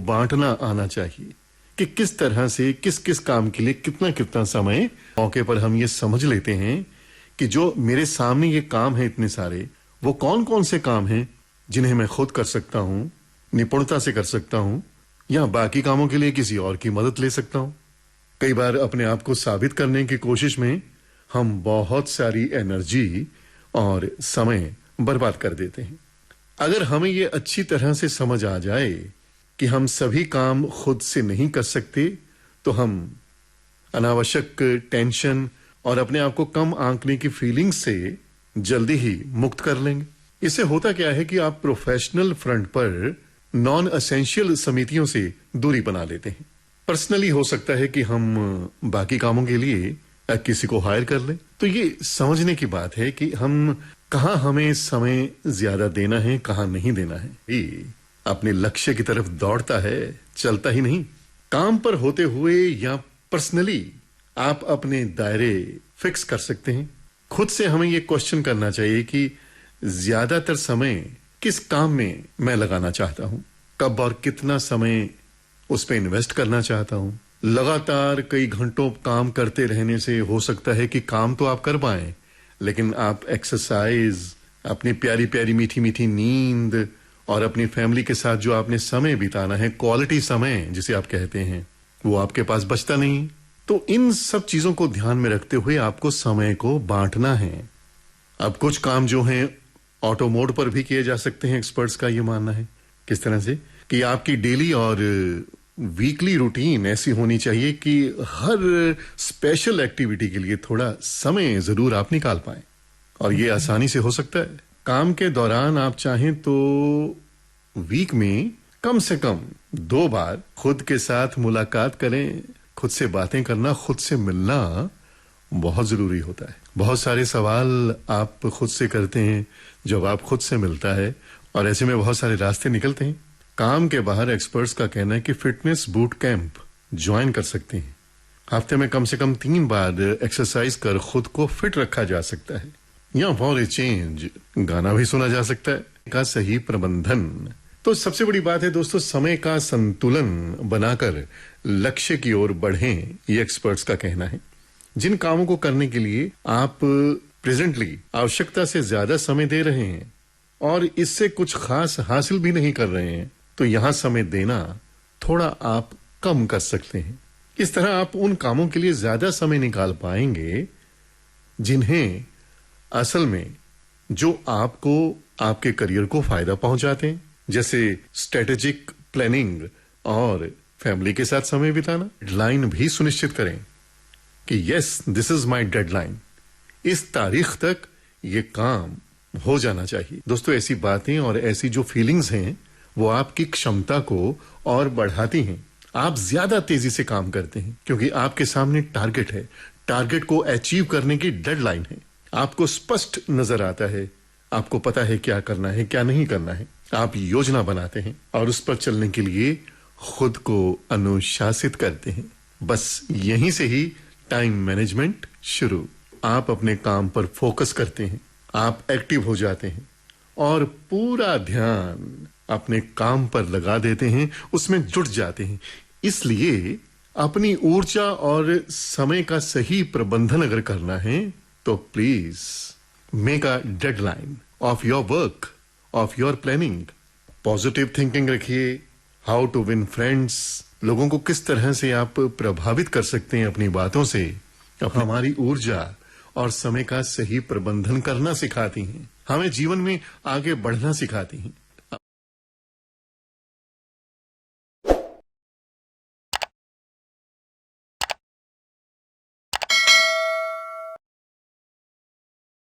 बांटना आना चाहिए कि किस तरह से किस किस काम के लिए कितना कितना समय। मौके पर हम ये समझ लेते हैं कि जो मेरे सामने ये काम है इतने सारे, वो कौन कौन से काम हैं जिन्हें मैं खुद कर सकता हूं, निपुणता से कर सकता हूं, या बाकी कामों के लिए किसी और की मदद ले सकता हूं। कई बार अपने आप को साबित करने की कोशिश में हम बहुत सारी एनर्जी और समय बर्बाद कर देते हैं। अगर हमें ये अच्छी तरह से समझ आ जाए कि हम सभी काम खुद से नहीं कर सकते, तो हम अनावश्यक टेंशन और अपने आप को कम आंकने की फीलिंग से जल्दी ही मुक्त कर लेंगे। इससे होता क्या है कि आप प्रोफेशनल फ्रंट पर नॉन एसेंशियल समितियों से दूरी बना लेते हैं। पर्सनली हो सकता है कि हम बाकी कामों के लिए किसी को हायर कर लें। तो ये समझने की बात है कि हम कहाँ हमें समय ज्यादा देना है, कहाँ नहीं देना है। ये अपने लक्ष्य की तरफ दौड़ता है, चलता ही नहीं। काम पर होते हुए या पर्सनली आप अपने दायरे फिक्स कर सकते हैं। खुद से हमें ये क्वेश्चन करना चाहिए कि ज्यादातर समय किस काम में मैं लगाना चाहता हूं, कब और कितना समय उस पर इन्वेस्ट करना चाहता हूं। लगातार कई घंटों काम करते रहने से हो सकता है कि काम तो आप कर पाएं, लेकिन आप एक्सरसाइज, अपनी प्यारी प्यारी मीठी मीठी नींद और अपनी फैमिली के साथ जो आपने समय बिताना है, क्वालिटी समय जिसे आप कहते हैं, वो आपके पास बचता नहीं। तो इन सब चीजों को ध्यान में रखते हुए आपको समय को बांटना है। अब कुछ काम जो हैं ऑटो मोड पर भी किए जा सकते हैं। एक्सपर्ट्स का ये मानना है किस तरह से कि आपकी डेली और वीकली रूटीन ऐसी होनी चाहिए कि हर स्पेशल एक्टिविटी के लिए थोड़ा समय जरूर आप निकाल पाएं। और ये आसानी से हो सकता है। काम के दौरान आप चाहें तो वीक में कम से कम 2 बार खुद के साथ मुलाकात करें। खुद से बातें करना, खुद से मिलना बहुत जरूरी होता है। बहुत सारे सवाल आप खुद से करते हैं जब आप खुद से मिलता है, और ऐसे में बहुत सारे रास्ते निकलते हैं। काम के बाहर एक्सपर्ट्स का कहना है कि फिटनेस बूट कैंप ज्वाइन कर सकते हैं। हफ्ते में कम से कम 3 बार एक्सरसाइज कर खुद को फिट रखा जा सकता है। या फॉर ए चेंज गाना भी सुना जा सकता है। का सही प्रबंधन तो सबसे बड़ी बात है दोस्तों। समय का संतुलन बनाकर लक्ष्य की ओर बढ़ें, ये एक्सपर्ट्स का कहना है। जिन कामों को करने के लिए आप प्रेजेंटली आवश्यकता से ज्यादा समय दे रहे हैं और इससे कुछ खास हासिल भी नहीं कर रहे हैं, तो यहां समय देना थोड़ा आप कम कर सकते हैं। इस तरह आप उन कामों के लिए ज्यादा समय निकाल पाएंगे जिन्हें असल में जो आपको, आपके करियर को फायदा पहुंचाते हैं, जैसे स्ट्रेटेजिक प्लानिंग और फैमिली के साथ समय बिताना। डेडलाइन भी सुनिश्चित करें कि yes, this is my deadline, इस तारीख तक ये काम हो जाना चाहिए। दोस्तों, ऐसी बातें और ऐसी जो फीलिंग्स हैं वो आपकी क्षमता को और बढ़ाती हैं। आप ज्यादा तेजी से काम करते हैं क्योंकि आपके सामने टारगेट है। टारगेट को अचीव करने की डेडलाइन है। आपको स्पष्ट नजर आता है, आपको पता है क्या करना है, क्या नहीं करना है। आप योजना बनाते हैं और उस पर चलने के लिए खुद को अनुशासित करते हैं। बस यहीं से ही टाइम मैनेजमेंट शुरू। आप अपने काम पर फोकस करते हैं, आप एक्टिव हो जाते हैं और पूरा ध्यान अपने काम पर लगा देते हैं, उसमें जुट जाते हैं। इसलिए अपनी ऊर्जा और समय का सही प्रबंधन अगर करना है तो please make a deadline of your work, of your planning. Positive thinking रखिए। हाउ टू विन फ्रेंड्स, लोगों को किस तरह से आप प्रभावित कर सकते हैं अपनी बातों से, हमारी ऊर्जा और समय का सही प्रबंधन करना सिखाती हैं, हमें जीवन में आगे बढ़ना सिखाती हैं।